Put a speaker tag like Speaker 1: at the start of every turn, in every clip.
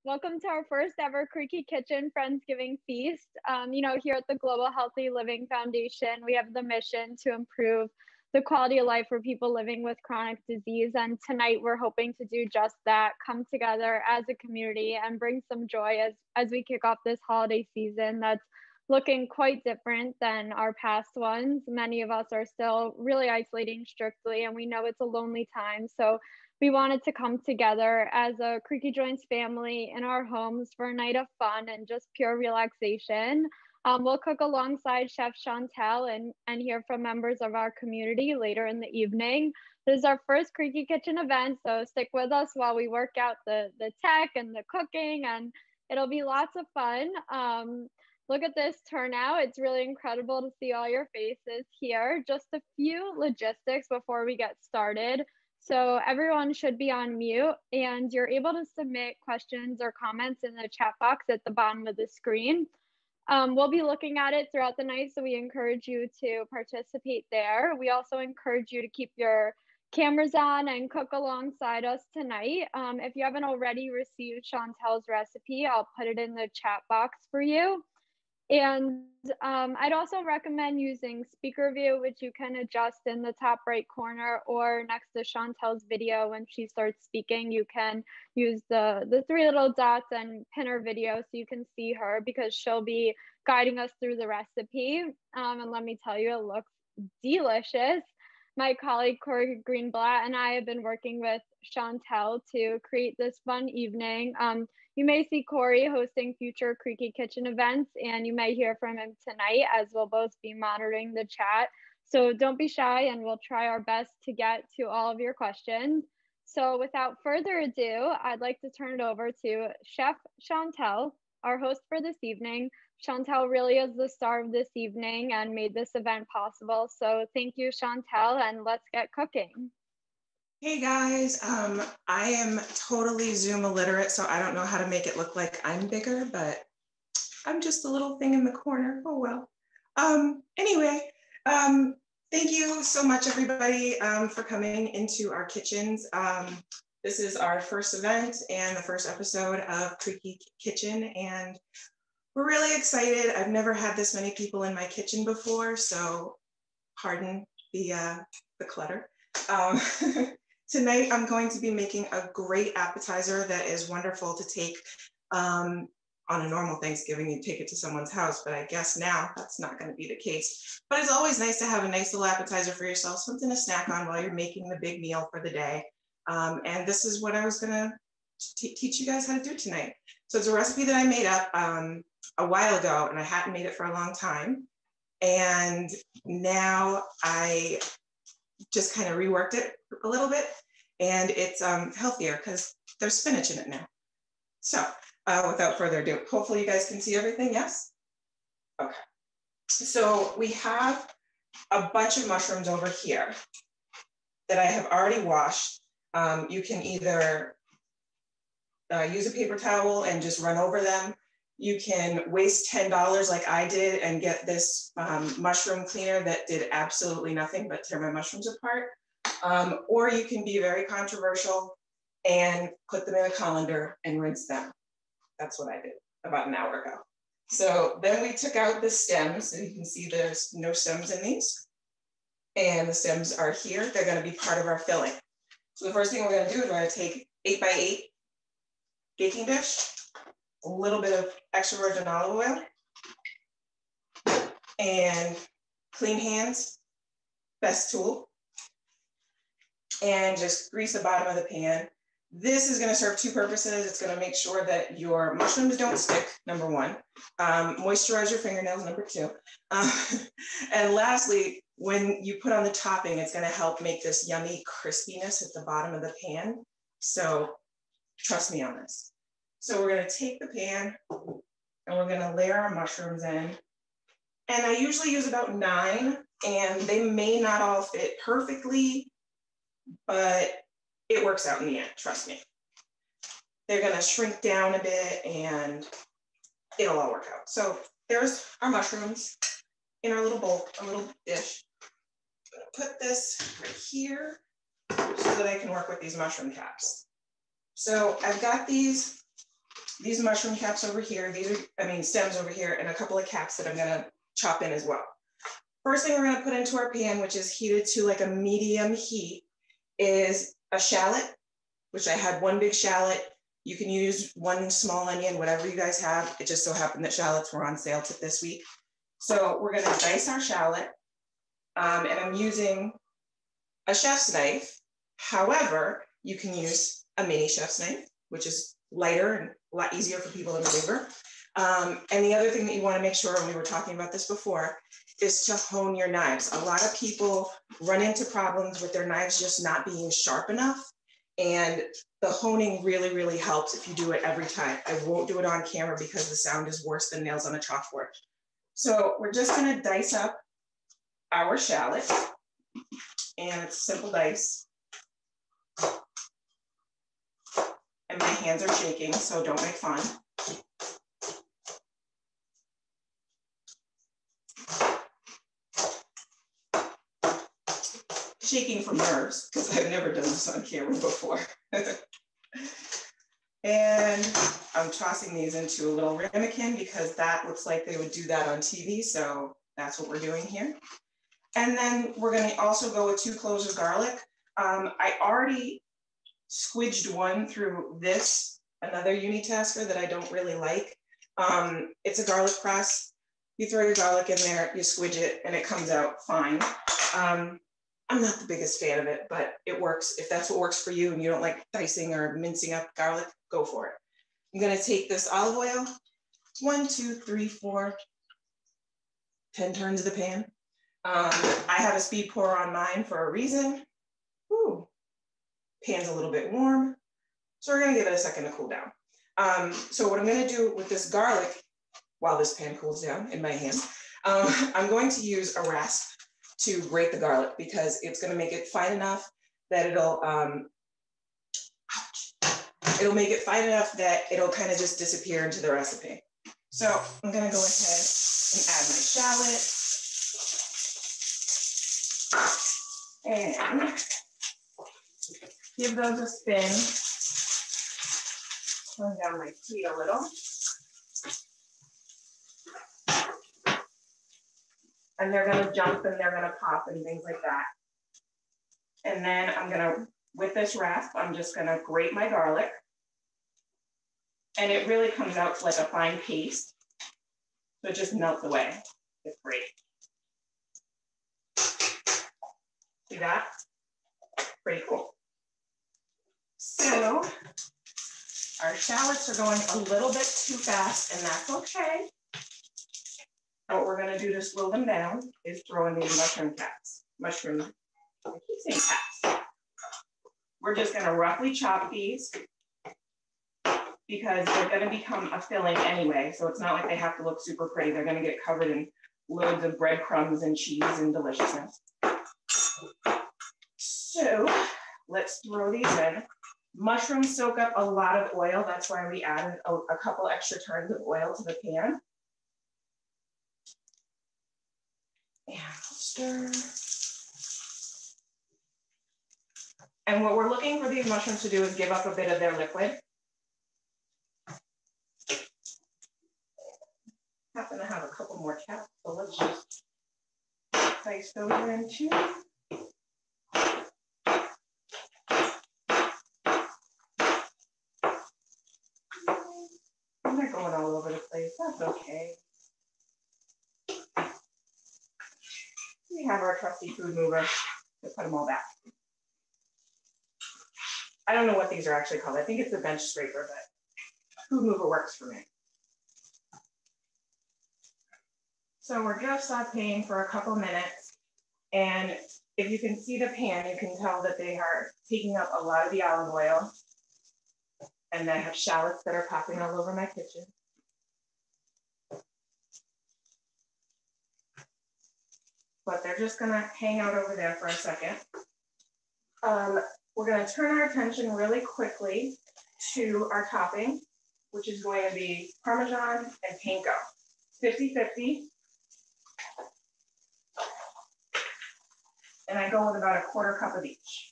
Speaker 1: Welcome to our first ever CreakyKitchen Friendsgiving Feast. Here at the Global Healthy Living Foundation, we have the mission to improve the quality of life for people living with chronic disease. And tonight we're hoping to do just that, come together as a community and bring some joy as we kick off this holiday season that's looking quite different than our past ones. Many of us are still really isolating strictly, and we know it's a lonely time. So we wanted to come together as a CreakyJoints family in our homes for a night of fun and just pure relaxation. We'll cook alongside Chef Chantelle and hear from members of our community later in the evening. This is our first CreakyKitchen event, so stick with us while we work out the tech and the cooking, and it'll be lots of fun. Look at this turnout. It's really incredible to see all your faces here. Just a few logistics before we get started. So everyone should be on mute, and you're able to submit questions or comments in the chat box at the bottom of the screen. We'll be looking at it throughout the night, so we encourage you to participate there. We also encourage you to keep your cameras on and cook alongside us tonight. If you haven't already received Chantelle's recipe, I'll put it in the chat box for you. And I'd also recommend using speaker view, which you can adjust in the top right corner, or next to Chantelle's video when she starts speaking, you can use the three little dots and pin her video so you can see her, because she'll be guiding us through the recipe. And let me tell you, it looks delicious. My colleague Corey Greenblatt and I have been working with Chantelle to create this fun evening. You may see Corey hosting future CreakyKitchen events, and you may hear from him tonight, as we'll both be monitoring the chat. So don't be shy, and we'll try our best to get to all of your questions. So without further ado, I'd like to turn it over to Chef Chantelle, our host for this evening. Chantelle really is the star of this evening and made this event possible. So thank you, Chantelle, and let's get cooking.
Speaker 2: Hey guys, I am totally Zoom illiterate, so I don't know how to make it look like I'm bigger, but I'm just a little thing in the corner. Oh well. Anyway, thank you so much, everybody, for coming into our kitchens. This is our first event and the first episode of CreakyKitchen, and we're really excited. I've never had this many people in my kitchen before, so pardon the clutter. Tonight, I'm going to be making a great appetizer that is wonderful to take on a normal Thanksgiving. You take it to someone's house, but I guess now that's not going to be the case. But it's always nice to have a nice little appetizer for yourself, something to snack on while you're making the big meal for the day. And this is what I was going to teach you guys how to do tonight. So it's a recipe that I made up a while ago, and I hadn't made it for a long time. And now I just kind of reworked it a little bit, and it's healthier because there's spinach in it now. So without further ado, hopefully you guys can see everything, yes? Okay. So we have a bunch of mushrooms over here that I have already washed. You can either use a paper towel and just run over them. You can waste $10 like I did and get this mushroom cleaner that did absolutely nothing but tear my mushrooms apart. Or you can be very controversial and put them in a colander and rinse them. That's what I did about an hour ago. So then we took out the stems, and you can see there's no stems in these. And the stems are here. They're going to be part of our filling. So the first thing we're going to do is we're going to take 8x8 baking dish, a little bit of extra virgin olive oil, and clean hands, best tool, and just grease the bottom of the pan. This is going to serve two purposes. It's going to make sure that your mushrooms don't stick, number one. Moisturize your fingernails, number two. And lastly, when you put on the topping, it's going to help make this yummy crispiness at the bottom of the pan. So trust me on this. So we're going to take the pan and we're going to layer our mushrooms in. And I usually use about 9, and they may not all fit perfectly, but it works out in the end, trust me. They're going to shrink down a bit and it'll all work out. So there's our mushrooms in our little bowl, a little dish. I'm going to put this right here so that I can work with these mushroom caps. So I've got these these mushroom caps over here. These are, stems over here, and a couple of caps that I'm gonna chop in as well. First thing we're gonna put into our pan, which is heated to like a medium heat, is a shallot, which I had one big shallot. You can use one small onion, whatever you guys have. It just so happened that shallots were on sale this week. So we're gonna dice our shallot, and I'm using a chef's knife. However, you can use a mini chef's knife, which is lighter and a lot easier for people to maneuver. And the other thing that you want to make sure, and we were talking about this before, is to hone your knives. A lot of people run into problems with their knives just not being sharp enough. And the honing really, really helps if you do it every time. I won't do it on camera because the sound is worse than nails on a chalkboard. So we're just going to dice up our shallot, and it's a simple dice. And my hands are shaking, so don't make fun. Shaking from nerves, because I've never done this on camera before. And I'm tossing these into a little ramekin because that looks like they would do that on TV, so that's what we're doing here. And then we're going to also go with 2 cloves of garlic. I already squidged one through this, another unitasker that I don't really like. It's a garlic press. You throw your garlic in there, you squidge it, and it comes out fine. I'm not the biggest fan of it, but it works. If that's what works for you and you don't like dicing or mincing up garlic, go for it. I'm going to take this olive oil, 1, 2, 3, 4, 10 turns of the pan. I have a speed pour on mine for a reason. Ooh, pan's a little bit warm. So we're going to give it a second to cool down. So what I'm going to do with this garlic, while this pan cools down in my hand, I'm going to use a rasp to grate the garlic because it's going to make it fine enough that it'll make it fine enough that it'll kind of just disappear into the recipe. So I'm going to go ahead and add my shallot and give those a spin. Turn down my heat a little. And they're going to jump and they're going to pop and things like that. And then I'm going to, with this rasp, I'm just going to grate my garlic. And it really comes out like a fine paste. So it just melts away. It's great. See that? Pretty cool. So our shallots are going a little bit too fast, and that's okay. What we're going to do to slow them down is throw in these mushroom caps. I keep saying caps. We're just going to roughly chop these because they're going to become a filling anyway. So it's not like they have to look super pretty. They're going to get covered in loads of breadcrumbs and cheese and deliciousness. So let's throw these in. Mushrooms soak up a lot of oil. That's why we added a couple extra turns of oil to the pan. And stir. And what we're looking for these mushrooms to do is give up a bit of their liquid. Happen to have a couple more caps, so let's just dice those in too. They're going all over the place. That's okay. We have our trusty food mover to put them all back. I don't know what these are actually called. I think it's a bench scraper, but food mover works for me. So we're just sauteing for a couple minutes. And if you can see the pan, you can tell that they are taking up a lot of the olive oil. And I have shallots that are popping all over my kitchen. But they're just gonna hang out over there for a second. We're gonna turn our attention really quickly to our topping, which is going to be Parmesan and panko. 50-50. And I go with about a 1/4 cup of each.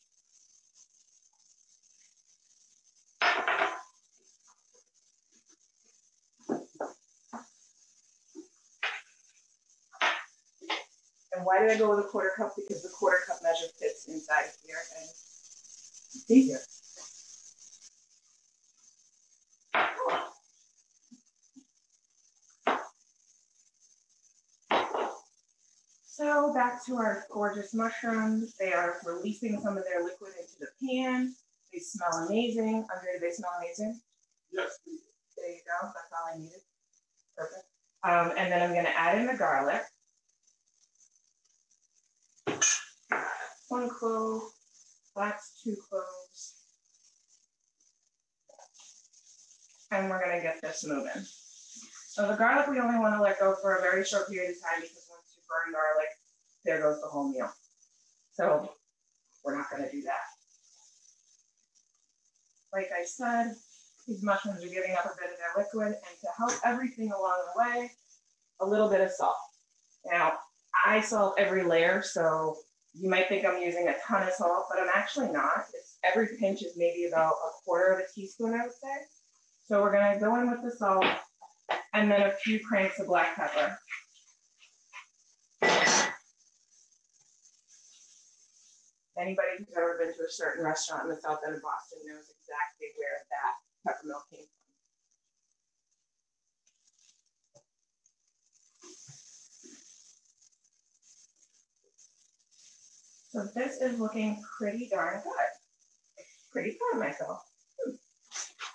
Speaker 2: And why did I go with a 1/4 cup? Because the 1/4 cup measure fits inside of here and it's easier. So back to our gorgeous mushrooms. They are releasing some of their liquid into the pan. They smell amazing. Andre, do they smell amazing?
Speaker 3: Yes.
Speaker 2: There you go. That's all I needed. Perfect. And then I'm going to add in the garlic. 1 clove. That's 2 cloves. And we're going to get this moving. So the garlic we only want to let go for a very short period of time because once you burn garlic, there goes the whole meal. So we're not going to do that. Like I said, these mushrooms are giving up a bit of their liquid, and to help everything along the way, a little bit of salt. Now, I salt every layer, so you might think I'm using a ton of salt, but I'm actually not. Every pinch is maybe about 1/4 teaspoon, I would say. So we're going to go in with the salt and then a few cranks of black pepper. Anybody who's ever been to a certain restaurant in the south end of Boston knows exactly where that peppermint came from. So this is looking pretty darn good. Pretty proud of myself.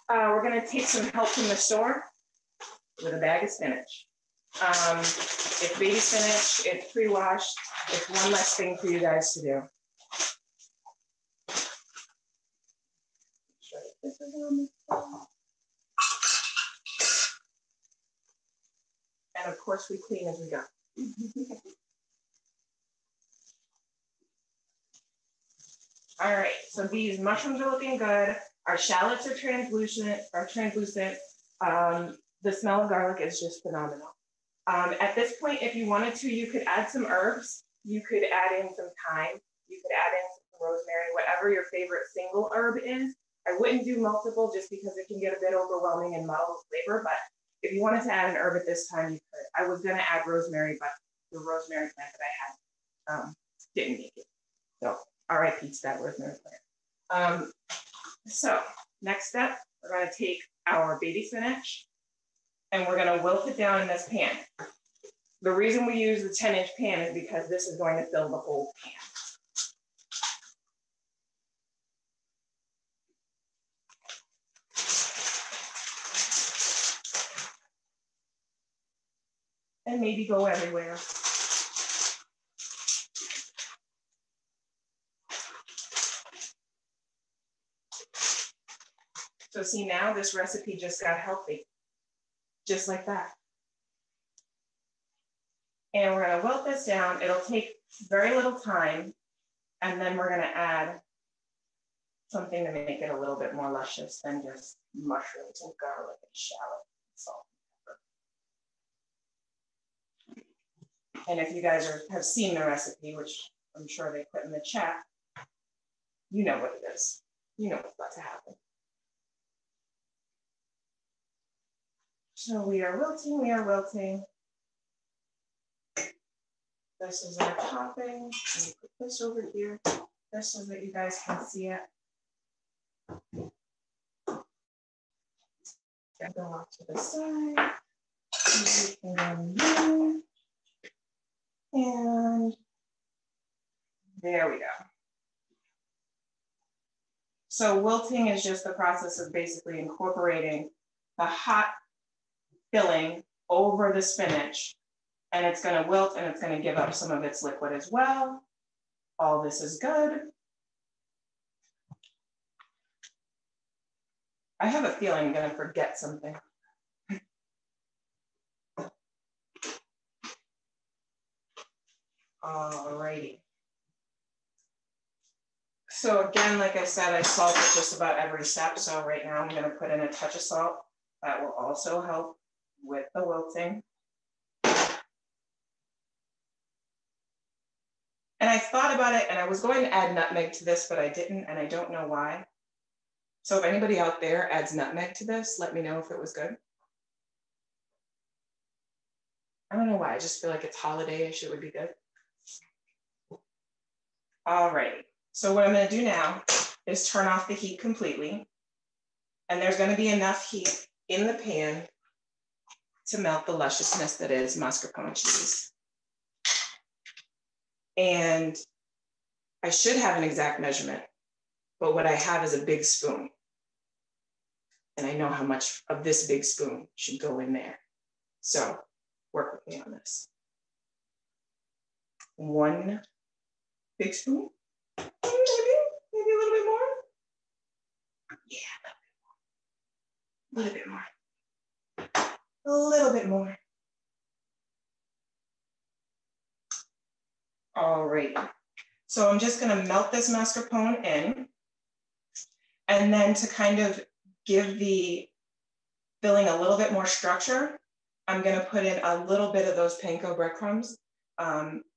Speaker 2: We're going to take some help from the store with a bag of spinach. It's baby spinach, it's pre-washed. It's one less thing for you guys to do. And of course, we clean as we go. All right, so these mushrooms are looking good. Our shallots are translucent. The smell of garlic is just phenomenal. At this point, if you wanted to, you could add some herbs. You could add in some thyme. You could add in some rosemary, whatever your favorite single herb is. I wouldn't do multiple just because it can get a bit overwhelming and muddle the flavor, but if you wanted to add an herb at this time, you could. I was gonna add rosemary, but the rosemary plant that I had didn't make it. So RIP to that rosemary plant. So next step, we're gonna take our baby spinach and we're gonna wilt it down in this pan. The reason we use the 10-inch pan is because this is going to fill the whole pan. And maybe go everywhere. So see, now this recipe just got healthy, just like that. And we're gonna wilt this down. It'll take very little time. And then we're gonna add something to make it a little bit more luscious than just mushrooms and garlic and shallot and salt and pepper. And if you guys have seen the recipe, which I'm sure they put in the chat, you know what it is. You know what's about to happen. So we are wilting, we are wilting. This is our topping. Let me put this over here, just so that you guys can see it. Go off to the side. And there we go. So wilting is just the process of basically incorporating the hot filling over the spinach, and it's going to wilt and it's going to give up some of its liquid as well. All this is good. I have a feeling I'm going to forget something. Alrighty. So again, like I said, I salt at just about every step. So right now I'm going to put in a touch of salt. That will also help with the wilting. And I thought about it and I was going to add nutmeg to this, but I didn't, and I don't know why. So if anybody out there adds nutmeg to this, let me know if it was good. I don't know why, I just feel like it's holiday-ish, it would be good. All right, so what I'm gonna do now is turn off the heat completely. And there's gonna be enough heat in the pan to melt the lusciousness that is mascarpone cheese. And I should have an exact measurement, but what I have is a big spoon. And I know how much of this big spoon should go in there. So work with me on this. 1 big spoon, maybe a little bit more. Yeah, a little bit more. A little bit more. All right. So I'm just gonna melt this mascarpone in, and then to kind of give the filling a little bit more structure, I'm gonna put in a little bit of those panko breadcrumbs,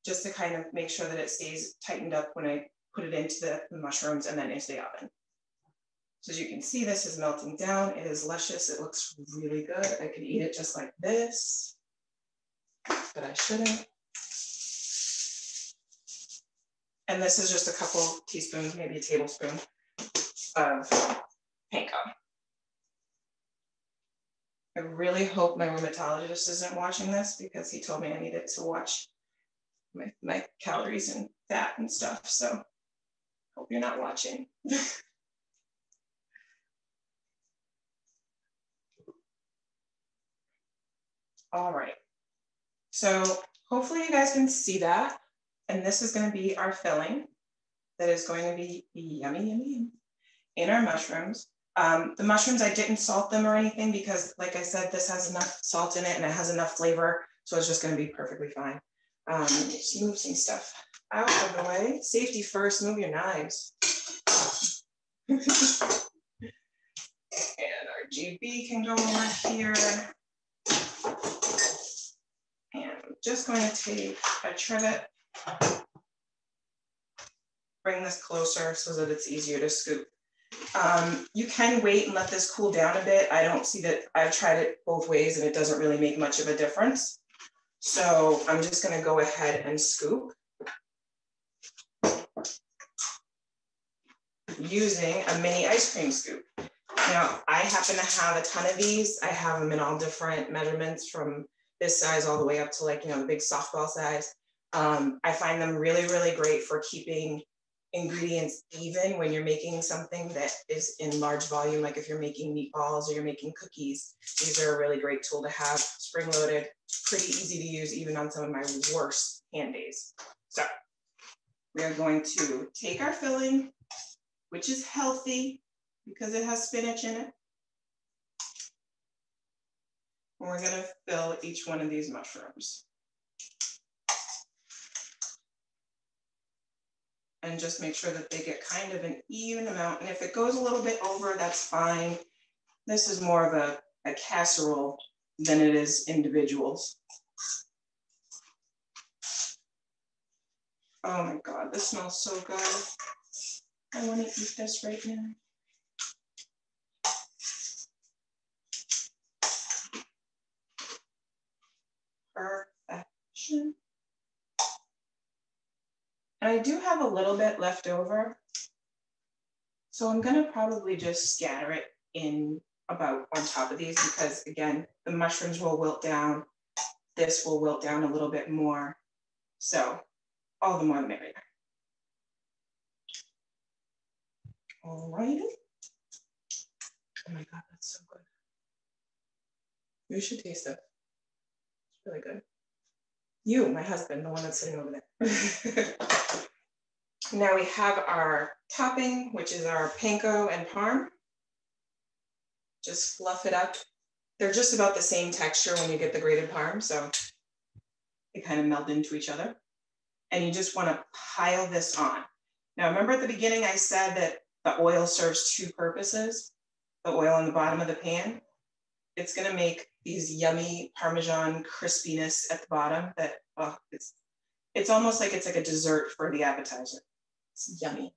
Speaker 2: just to kind of make sure that it stays tightened up when I put it into the mushrooms and then into the oven. So as you can see, this is melting down. It is luscious. It looks really good. I could eat it just like this, but I shouldn't. And this is just a couple teaspoons, maybe a tablespoon of panko. I really hope my rheumatologist isn't watching this because he told me I needed to watch my calories and fat and stuff. So hope you're not watching. All right. So hopefully you guys can see that. And this is going to be our filling that is going to be yummy, yummy, yummy in our mushrooms. The mushrooms, I didn't salt them or anything because, like I said, this has enough salt in it and it has enough flavor. So it's just going to be perfectly fine. Just move some stuff out of the way. Safety first, move your knives. And our GB can go over here. And I'm just going to take a trivet, bring this closer so that it's easier to scoop. You can wait and let this cool down a bit. I don't see that. I've tried it both ways and it doesn't really make much of a difference. So I'm just going to go ahead and scoop using a mini ice cream scoop. Now, I happen to have a ton of these. I have them in all different measurements from this size all the way up to, like, the big softball size. I find them really, really great for keeping ingredients even when you're making something that is in large volume, like if you're making meatballs or you're making cookies. These are a really great tool to have, spring-loaded, pretty easy to use even on some of my worst hand days. So we are going to take our filling, which is healthy because it has spinach in it. And we're going to fill each one of these mushrooms. And just make sure that they get kind of an even amount. And if it goes a little bit over, that's fine. This is more of a casserole than it is individuals. Oh my God, this smells so good. I want to eat this right now. Perfection. And I do have a little bit left over. So I'm going to probably just scatter it in about on top of these because, again, the mushrooms will wilt down. This will wilt down a little bit more. So all the more the merrier. All right. Oh my God, that's so good. You should taste it. It's really good. You, my husband, the one that's sitting over there. Now we have our topping, which is our panko and parm. Just fluff it up. They're just about the same texture when you get the grated parm, so they kind of meld into each other. And you just want to pile this on. Now, remember at the beginning I said that the oil serves two purposes, the oil on the bottom of the pan. It's going to make these yummy Parmesan crispiness at the bottom that, oh, it's almost like it's like a dessert for the appetizer. It's yummy.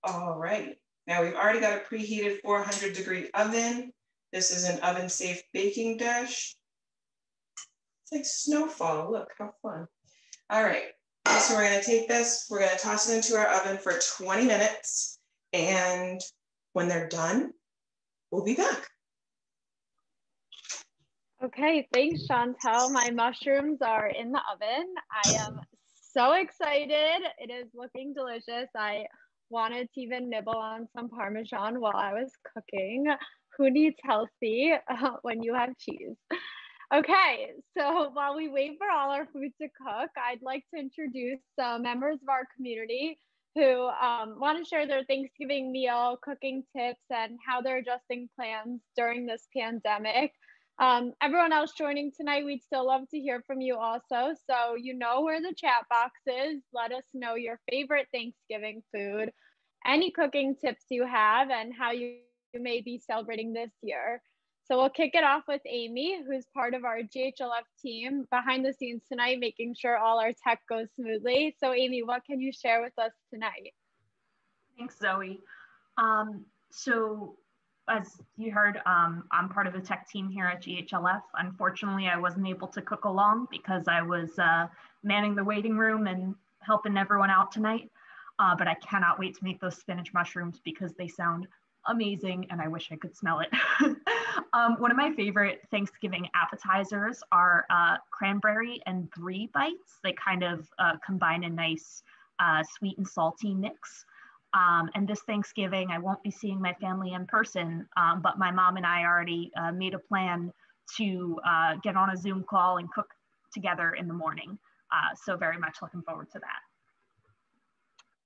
Speaker 2: All right. Now we've already got a preheated 400-degree oven. This is an oven-safe baking dish. It's like snowfall, look how fun. All right, so we're gonna take this, we're gonna toss it into our oven for 20 minutes. And when they're done, we'll be back.
Speaker 1: Okay, thanks, Chantelle. My mushrooms are in the oven. I am so excited. It is looking delicious. I wanted to even nibble on some Parmesan while I was cooking. Who needs healthy when you have cheese? Okay, so while we wait for all our food to cook, I'd like to introduce some members of our community who want to share their Thanksgiving meal, cooking tips, and how they're adjusting plans during this pandemic. Everyone else joining tonight, we'd still love to hear from you also. So you know where the chat box is. Let us know your favorite Thanksgiving food, any cooking tips you have, and how you may be celebrating this year. So we'll kick it off with Amy, who's part of our GHLF team behind the scenes tonight, making sure all our tech goes smoothly. So Amy, what can you share with us tonight?
Speaker 3: Thanks, Zoe. So as you heard, I'm part of the tech team here at GHLF. Unfortunately, I wasn't able to cook along because I was manning the waiting room and helping everyone out tonight. But I cannot wait to make those spinach mushrooms because they sound amazing and I wish I could smell it. One of my favorite Thanksgiving appetizers are cranberry and brie bites. They kind of combine a nice sweet and salty mix. And this Thanksgiving, I won't be seeing my family in person, but my mom and I already made a plan to get on a Zoom call and cook together in the morning. So very much looking forward to that.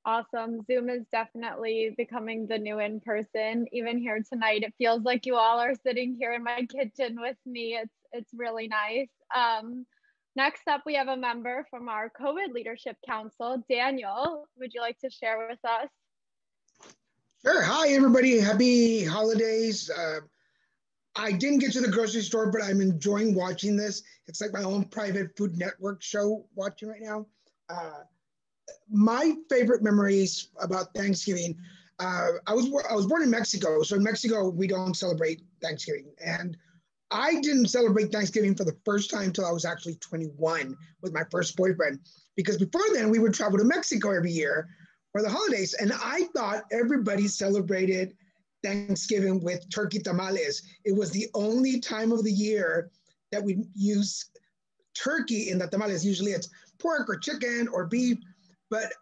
Speaker 1: Awesome. Zoom is definitely becoming the new in-person. Even here tonight, it feels like you all are sitting here in my kitchen with me. It's really nice. Next up, we have a member from our COVID Leadership Council. Daniel, would you like to share with us?
Speaker 4: Sure. Hi, everybody. Happy holidays. I didn't get to the grocery store, but I'm enjoying watching this. It's like my own private Food Network show watching right now. My favorite memories about Thanksgiving, I was born in Mexico. So in Mexico, we don't celebrate Thanksgiving. And I didn't celebrate Thanksgiving for the first time until I was actually 21 with my first boyfriend. Because before then, we would travel to Mexico every year for the holidays. And I thought everybody celebrated Thanksgiving with turkey tamales. It was the only time of the year that we use turkey in the tamales. Usually it's pork or chicken or beef. But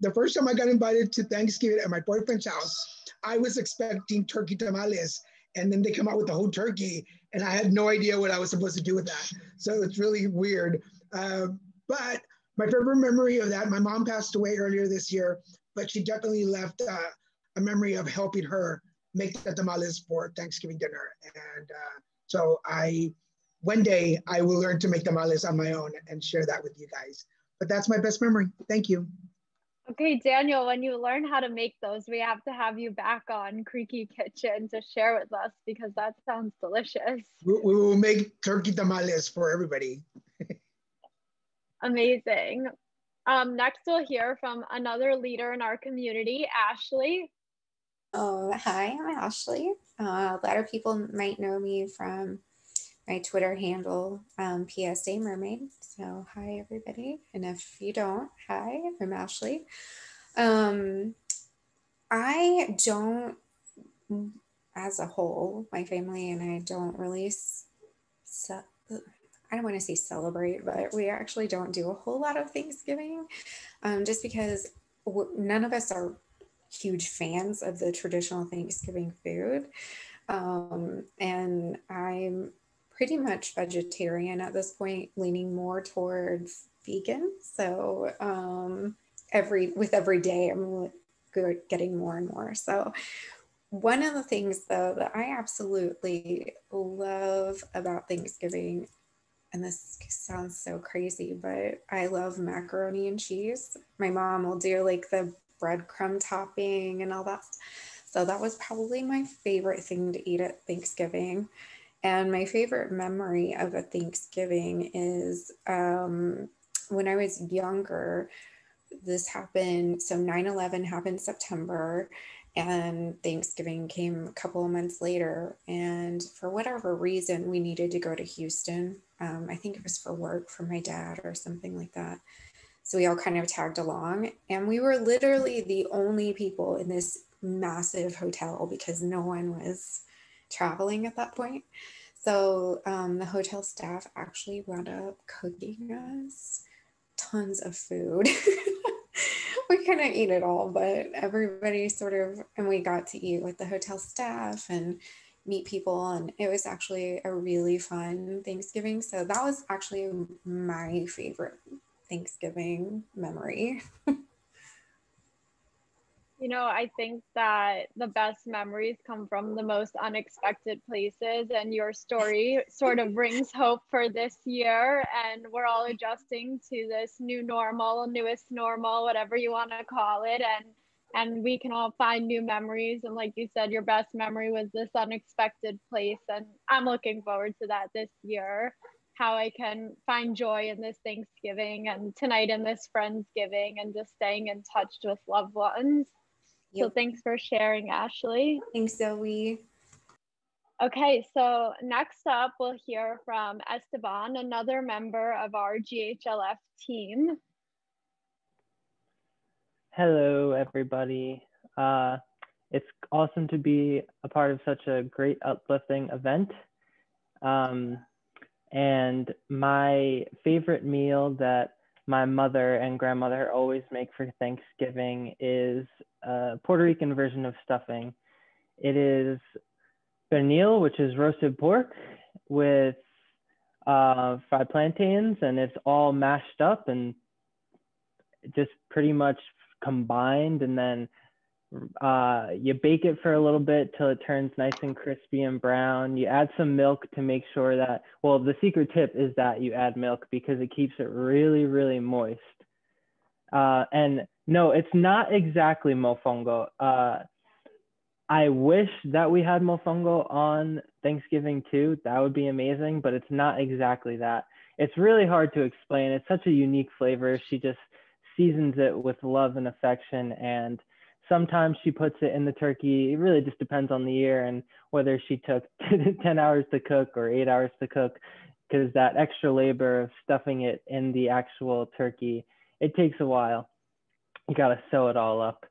Speaker 4: the first time I got invited to Thanksgiving at my boyfriend's house, I was expecting turkey tamales, and then they come out with the whole turkey, and I had no idea what I was supposed to do with that. So it's really weird. But my favorite memory of that, my mom passed away earlier this year, but she definitely left a memory of helping her make the tamales for Thanksgiving dinner. And so one day I will learn to make tamales on my own and share that with you guys. But that's my best memory. Thank you.
Speaker 1: Okay, Daniel, when you learn how to make those, we have to have you back on CreakyKitchen to share with us because that sounds delicious.
Speaker 4: We will make turkey tamales for everybody.
Speaker 1: Amazing. Next, we'll hear from another leader in our community, Ashley.
Speaker 5: Oh, hi, I'm Ashley. A lot of people might know me from my Twitter handle, PSA Mermaid. So hi, everybody. And if you don't, hi, I'm Ashley. I don't, as a whole, my family and I don't really, I don't want to say celebrate, but we actually don't do a whole lot of Thanksgiving, just because none of us are huge fans of the traditional Thanksgiving food. And I'm pretty much vegetarian at this point, leaning more towards vegan. So with every day, I'm getting more and more. So one of the things, though, that I absolutely love about Thanksgiving, and this sounds so crazy, but I love macaroni and cheese. My mom will do like the breadcrumb topping and all that. So that was probably my favorite thing to eat at Thanksgiving. And my favorite memory of a Thanksgiving is when I was younger, this happened. So 9/11 happened in September, And Thanksgiving came a couple of months later. And for whatever reason, we needed to go to Houston. I think it was for work for my dad or something like that. So we all kind of tagged along, and we were literally the only people in this massive hotel because no one was traveling at that point. So the hotel staff actually wound up cooking us tons of food. We couldn't eat it all, but everybody sort of, and we got to eat with the hotel staff and meet people, and it was actually a really fun Thanksgiving. So that was actually my favorite Thanksgiving memory.
Speaker 1: You know, I think that the best memories come from the most unexpected places, and your story sort of brings hope for this year. And we're all adjusting to this new normal, newest normal, whatever you want to call it. And we can all find new memories. And like you said, your best memory was this unexpected place. And I'm looking forward to that this year, how I can find joy in this Thanksgiving and tonight in this Friendsgiving and just staying in touch with loved ones.
Speaker 5: Yep.
Speaker 1: So thanks for sharing, Ashley.
Speaker 5: Thanks, Zoe.
Speaker 1: Okay, so next up, we'll hear from Esteban, another member of our GHLF team.
Speaker 6: Hello, everybody. It's awesome to be a part of such a great uplifting event. And my favorite meal that my mother and grandmother always make for Thanksgiving is a Puerto Rican version of stuffing. It is pernil, which is roasted pork with fried plantains, and it's all mashed up and just pretty much combined, and then you bake it for a little bit till it turns nice and crispy and brown. You add some milk to make sure that, well, the secret tip is that you add milk because it keeps it really, really moist. And no, it's not exactly mofongo. I wish that we had mofongo on Thanksgiving too. That would be amazing, but it's not exactly that. It's really hard to explain. It's such a unique flavor. She just seasons it with love and affection, and sometimes she puts it in the turkey. It really just depends on the year and whether she took 10 hours to cook or 8 hours to cook, because that extra labor of stuffing it in the actual turkey, it takes a while. You got to sew it all up.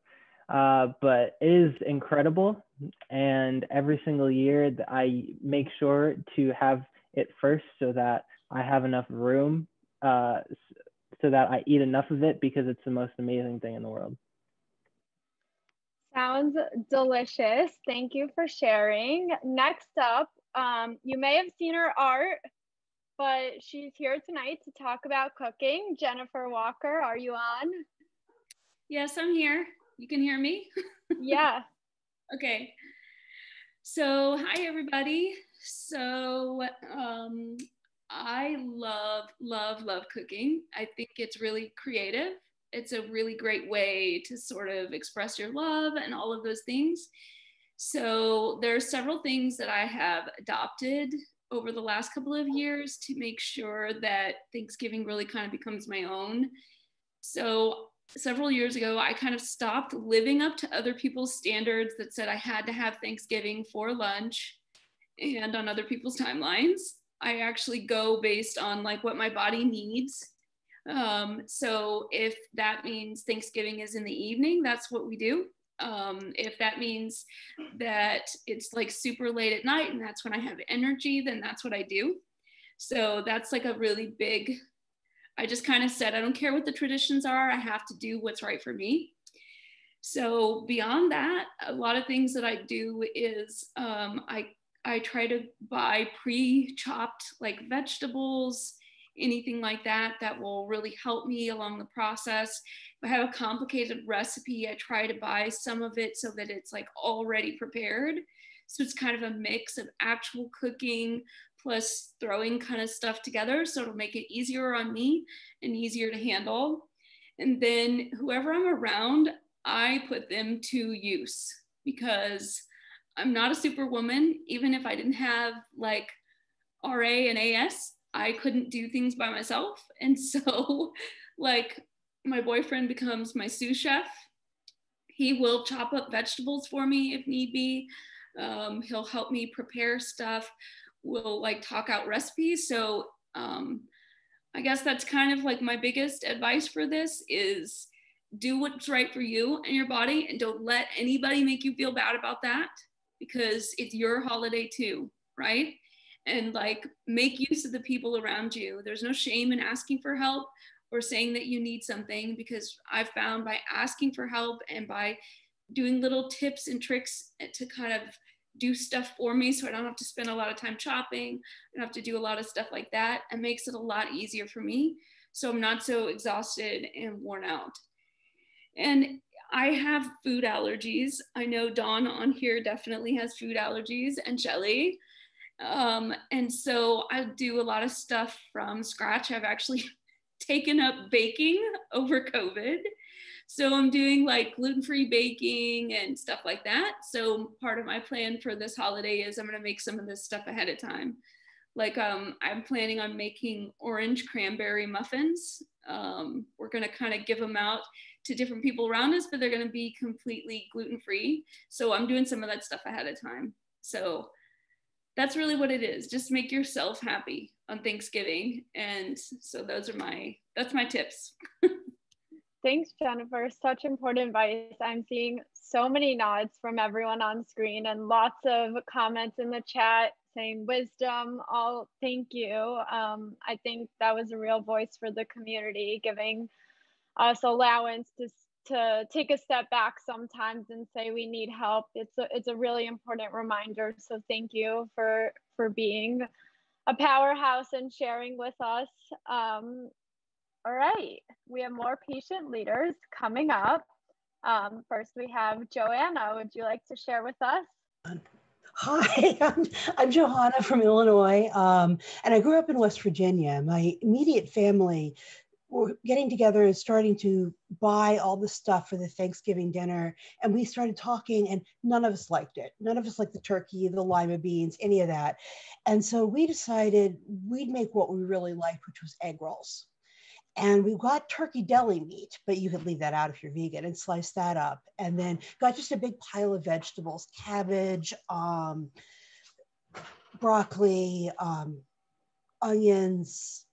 Speaker 6: But it is incredible. And every single year I make sure to have it first so that I have enough room, so that I eat enough of it, because it's the most amazing thing in the world.
Speaker 1: Sounds delicious. Thank you for sharing. Next up, you may have seen her art, but she's here tonight to talk about cooking. Jennifer Walker, are you on?
Speaker 7: Yes, I'm here. You can hear me?
Speaker 1: Yeah.
Speaker 7: Okay. So, hi everybody. So, I love cooking. I think it's really creative. It's a really great way to sort of express your love and all of those things. So there are several things that I have adopted over the last couple of years to make sure that Thanksgiving really kind of becomes my own. So several years ago, I kind of stopped living up to other people's standards that said I had to have Thanksgiving for lunch and on other people's timelines. I actually go based on like what my body needs. So if that means Thanksgiving is in the evening, that's what we do. If that means that it's like super late at night and that's when I have energy, then that's what I do. So that's like a really big, I just kind of said, I don't care what the traditions are, I have to do what's right for me. So beyond that, a lot of things that I do is I try to buy pre-chopped like vegetables, anything like that that will really help me along the process. If I have a complicated recipe, I try to buy some of it so that it's like already prepared. So it's kind of a mix of actual cooking plus throwing kind of stuff together. So it'll make it easier on me and easier to handle. And then whoever I'm around, I put them to use because I'm not a superwoman. Even if I didn't have like RA and AS, I couldn't do things by myself. And so like my boyfriend becomes my sous chef. he will chop up vegetables for me if need be. He'll help me prepare stuff. We'll like talk out recipes. So I guess that's kind of like my biggest advice for this is do what's right for you and your body, and don't let anybody make you feel bad about that, because it's your holiday too, right? And like make use of the people around you. There's no shame in asking for help or saying that you need something, because I've found by asking for help and by doing little tips and tricks to kind of do stuff for me so I don't have to spend a lot of time chopping, I don't have to do a lot of stuff like that, it makes it a lot easier for me. So I'm not so exhausted and worn out. And I have food allergies. I know Dawn on here definitely has food allergies, and Shelly. And so I do a lot of stuff from scratch. I've actually taken up baking over COVID. So I'm doing like gluten-free baking and stuff like that. So part of my plan for this holiday is I'm gonna make some of this stuff ahead of time. Like I'm planning on making orange cranberry muffins. We're gonna kind of give them out to different people around us, but they're gonna be completely gluten-free. So I'm doing some of that stuff ahead of time. So that's really what it is. Just make yourself happy on Thanksgiving. And so that's my tips.
Speaker 1: Thanks, Jennifer. Such important advice. I'm seeing so many nods from everyone on screen and lots of comments in the chat saying wisdom. All thank you. I think that was a real voice for the community, giving us allowance to take a step back sometimes and say we need help. It's a really important reminder. So thank you for being a powerhouse and sharing with us. All right, we have more patient leaders coming up. First, we have Joanna. Would you like to share with us?
Speaker 8: Hi, I'm Johanna from Illinois, and I grew up in West Virginia. My immediate family were getting together and starting to buy all the stuff for the Thanksgiving dinner, and we started talking, and none of us liked it. None of us liked the turkey, the lima beans, any of that. And so we decided we'd make what we really liked, which was egg rolls. And we got turkey deli meat, but you could leave that out if you're vegan, and slice that up. And then got just a big pile of vegetables, cabbage, broccoli, onions,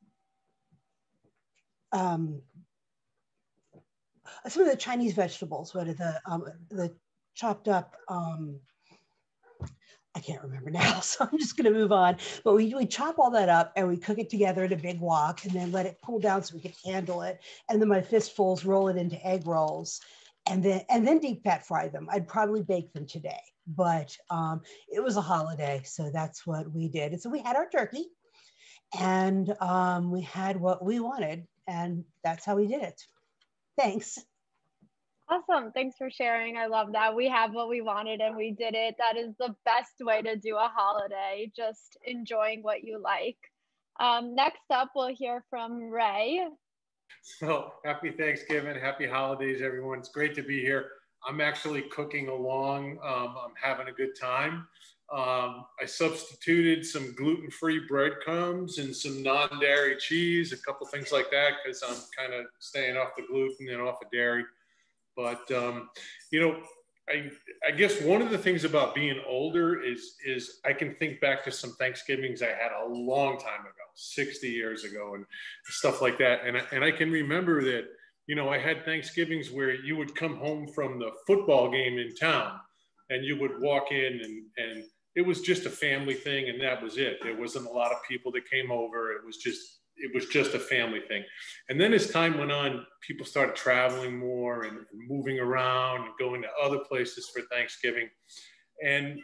Speaker 8: some of the Chinese vegetables, what are the chopped up, I can't remember now, so I'm just going to move on. But we chop all that up and we cook it together in a big wok and then let it cool down so we could handle it. And then my fistfuls roll it into egg rolls and then deep fat fry them. I'd probably bake them today, but it was a holiday, so that's what we did. And so we had our turkey and we had what we wanted, and that's how we did it. Thanks.
Speaker 1: Awesome. Thanks for sharing. I love that. We have what we wanted and we did it. That is the best way to do a holiday, just enjoying what you like. Next up, we'll hear from Ray.
Speaker 9: So happy Thanksgiving, happy holidays, everyone. It's great to be here. I'm actually cooking along. I'm having a good time. I substituted some gluten-free breadcrumbs and some non-dairy cheese, a couple things like that, because I'm kind of staying off the gluten and off of dairy. But, you know, I guess one of the things about being older is I can think back to some Thanksgivings I had a long time ago, 60 years ago and stuff like that. And I can remember that, you know, I had Thanksgivings where you would come home from the football game in town and you would walk in and it was just a family thing and that was it. There wasn't a lot of people that came over. It was just a family thing. And then as time went on, people started traveling more and moving around and going to other places for Thanksgiving. And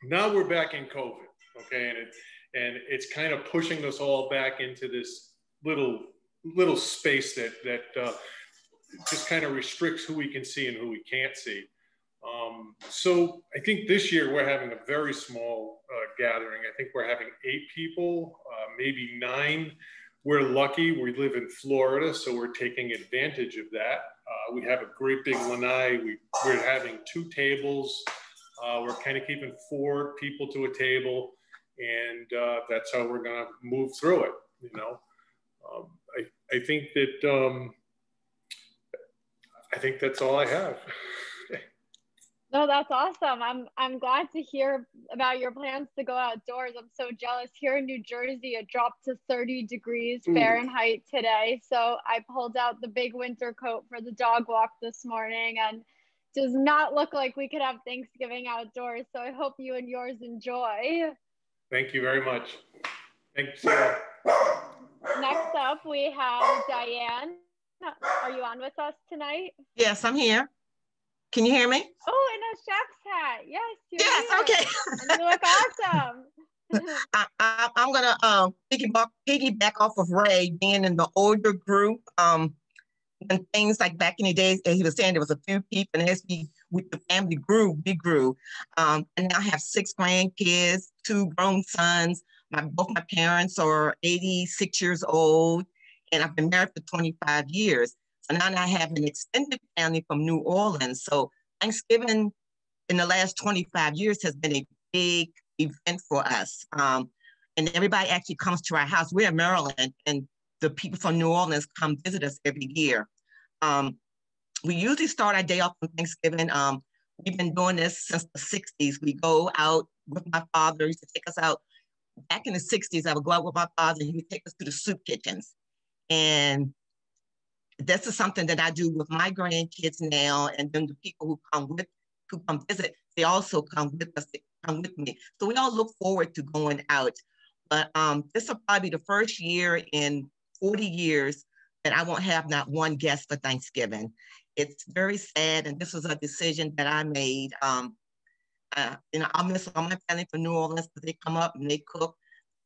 Speaker 9: now we're back in COVID, okay? And it's kind of pushing us all back into this little space that just kind of restricts who we can see and who we can't see. So I think this year we're having a very small gathering. I think we're having 8 people, maybe 9. We're lucky. We live in Florida, so we're taking advantage of that. We have a great big lanai. We're having 2 tables. We're kind of keeping 4 people to a table, and that's how we're going to move through it. You know, I think that's all I have.
Speaker 1: No, that's awesome. I'm glad to hear about your plans to go outdoors. I'm so jealous. Here in New Jersey, it dropped to 30 degrees Fahrenheit today. So I pulled out the big winter coat for the dog walk this morning, and does not look like we could have Thanksgiving outdoors. So I hope you and yours enjoy.
Speaker 9: Thank you very much. Thanks, Sarah.
Speaker 1: Next up, we have Diane. Are you on with us tonight?
Speaker 10: Yes, I'm here. Can you hear me?
Speaker 1: Oh, in a chef's hat. Yes,
Speaker 10: yes,
Speaker 1: here.
Speaker 10: okay.
Speaker 1: And you look awesome.
Speaker 10: I'm gonna piggyback off of Ray being in the older group. And things like back in the days, as he was saying, there was a few people, and as with the family grew, we grew. And now I have 6 grandkids, 2 grown sons. Both my parents are 86 years old, and I've been married for 25 years. So now I have an extended family from New Orleans. So Thanksgiving in the last 25 years has been a big event for us. And everybody actually comes to our house. We're in Maryland, and the people from New Orleans come visit us every year. We usually start our day off on Thanksgiving. We've been doing this since the 60s. We go out with my father. He used to take us out. Back in the 60s, I would go out with my father, and he would take us to the soup kitchens. And this is something that I do with my grandkids now, and then the people who come visit, they also come with us, they come with me. So we all look forward to going out. But this will probably be the first year in 40 years that I won't have not one guest for Thanksgiving. It's very sad, and this was a decision that I made. I'll miss all my family from New Orleans, because they come up and they cook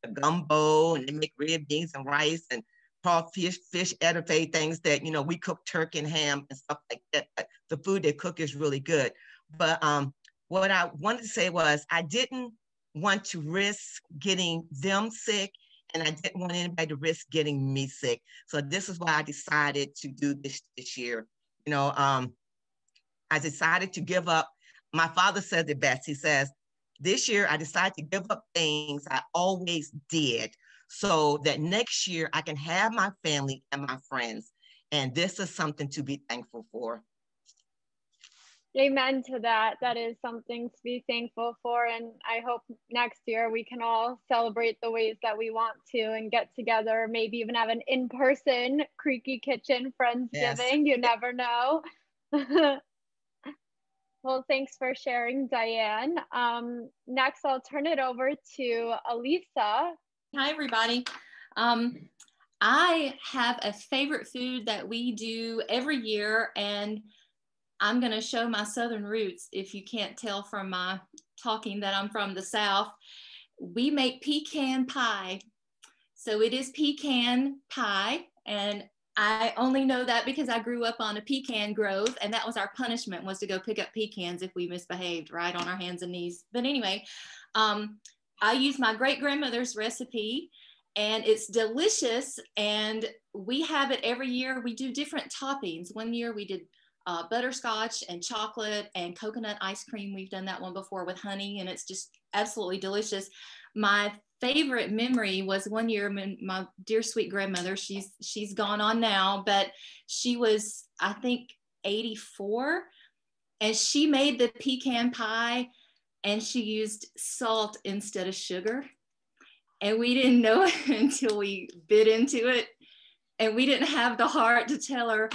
Speaker 10: the gumbo, and they make red beans and rice and crawfish, fish etouffee, things that, we cook turkey and ham and stuff like that. But the food they cook is really good. But what I wanted to say was I didn't want to risk getting them sick, and I didn't want anybody to risk getting me sick. So this is why I decided to do this year. I decided to give up. My father said it best. He says, this year I decided to give up things I always did, so that next year I can have my family and my friends. And this is something to be thankful for.
Speaker 1: Amen to that. That is something to be thankful for. And I hope next year we can all celebrate the ways that we want to and get together, maybe even have an in-person Creaky Kitchen Friendsgiving. Yes. You never know. Well, thanks for sharing, Diane. Next, I'll turn it over to Elisa.
Speaker 11: Hi, everybody. I have a favorite food that we do every year, and I'm going to show my Southern roots. If you can't tell from my talking that I'm from the South, we make pecan pie. So it is pecan pie, and I only know that because I grew up on a pecan grove, and that was our punishment, was to go pick up pecans if we misbehaved, right, on our hands and knees. But anyway, I use my great-grandmother's recipe, and it's delicious, and we have it every year. We do different toppings. One year we did butterscotch and chocolate and coconut ice cream. We've done that one before with honey, and it's just absolutely delicious. My favorite memory was one year, my dear sweet grandmother, she's gone on now, but she was, I think, 84, and she made the pecan pie, and she used salt instead of sugar. And we didn't know it until we bit into it, and we didn't have the heart to tell her,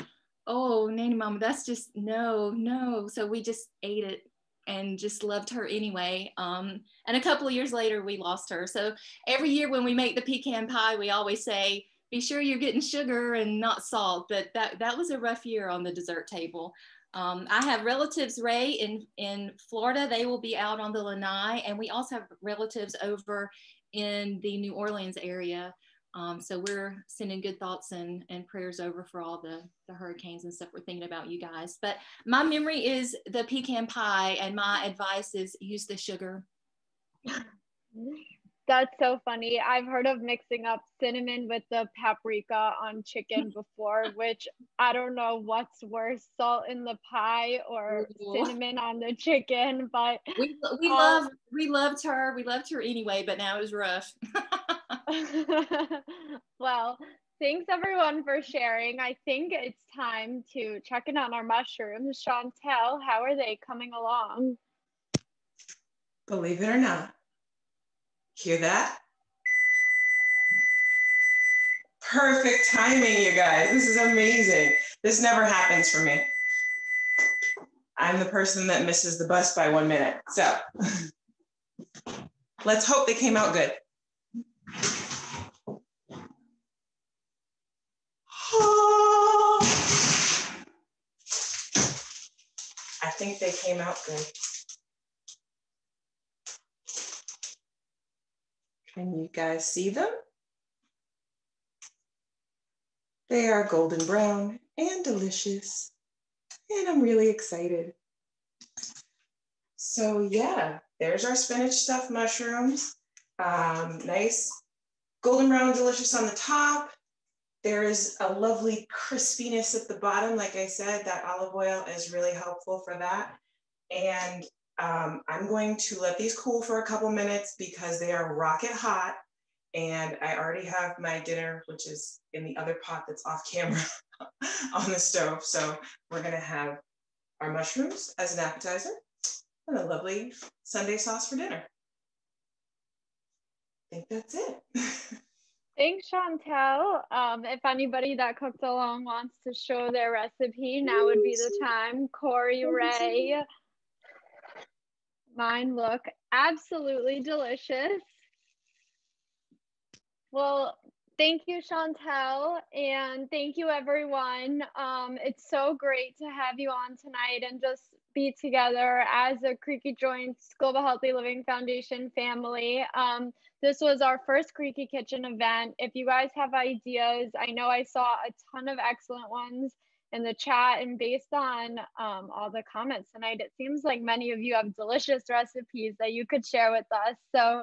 Speaker 11: oh, Nanny Mama, that's just no. So we just ate it and just loved her anyway. And a couple of years later, we lost her. So every year when we make the pecan pie, we always say, be sure you're getting sugar and not salt. But that was a rough year on the dessert table. I have relatives, Ray, in Florida. They will be out on the Lanai. And we also have relatives over in the New Orleans area. So we're sending good thoughts and prayers over for all the hurricanes and stuff. We're thinking about you guys. But my memory is the pecan pie, and my advice is use the sugar.
Speaker 1: That's so funny. I've heard of mixing up cinnamon with the paprika on chicken before, which I don't know what's worse, salt in the pie or cinnamon on the chicken. But
Speaker 11: we loved her. We loved her anyway, but now it was rough.
Speaker 1: Well, Thanks everyone for sharing. I think it's time to check in on our mushrooms. Chantelle, how are they coming along?
Speaker 2: Believe it or not, hear that? Perfect timing, you guys. This is amazing. This never happens for me. I'm the person that misses the bus by 1 minute. So let's hope they came out good. I think they came out good. Can you guys see them? They are golden brown and delicious, and I'm really excited. So yeah, there's our spinach stuffed mushrooms. Nice golden brown, delicious on the top. There is a lovely crispiness at the bottom. Like I said, that olive oil is really helpful for that. And I'm going to let these cool for a couple minutes because they are rocket hot. And I already have my dinner, which is in the other pot that's off camera on the stove. So we're gonna have our mushrooms as an appetizer and a lovely Sunday sauce for dinner. I think that's it.
Speaker 1: Thanks, Chantelle. If anybody that cooked along wants to show their recipe, now would be the time. Corey, Ray, mine look absolutely delicious. Well, thank you, Chantelle, and thank you, everyone. It's so great to have you on tonight and just be together as a CreakyJoints Global Healthy Living Foundation family. This was our first Creaky Kitchen event. If you guys have ideas, I know I saw a ton of excellent ones in the chat, and based on all the comments tonight, it seems like many of you have delicious recipes that you could share with us. So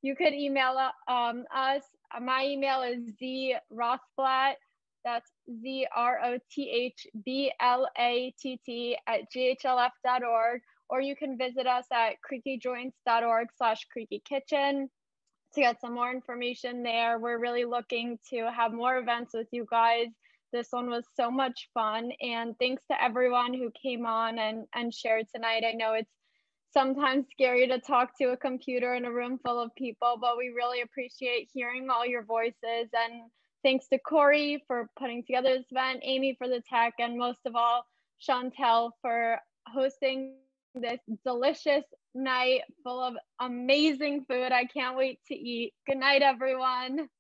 Speaker 1: you could email us. My email is zrothblatt, that's zrothblatt@ghlf.org, or you can visit us at creakyjoints.org/creakykitchen to get some more information there. We're really looking to have more events with you guys. This one was so much fun, and thanks to everyone who came on and shared tonight. I know it's sometimes scary to talk to a computer in a room full of people, but we really appreciate hearing all your voices. And thanks to Corey for putting together this event, Amy for the tech, and most of all, Chantelle for hosting this delicious night full of amazing food. I can't wait to eat. Good night, everyone.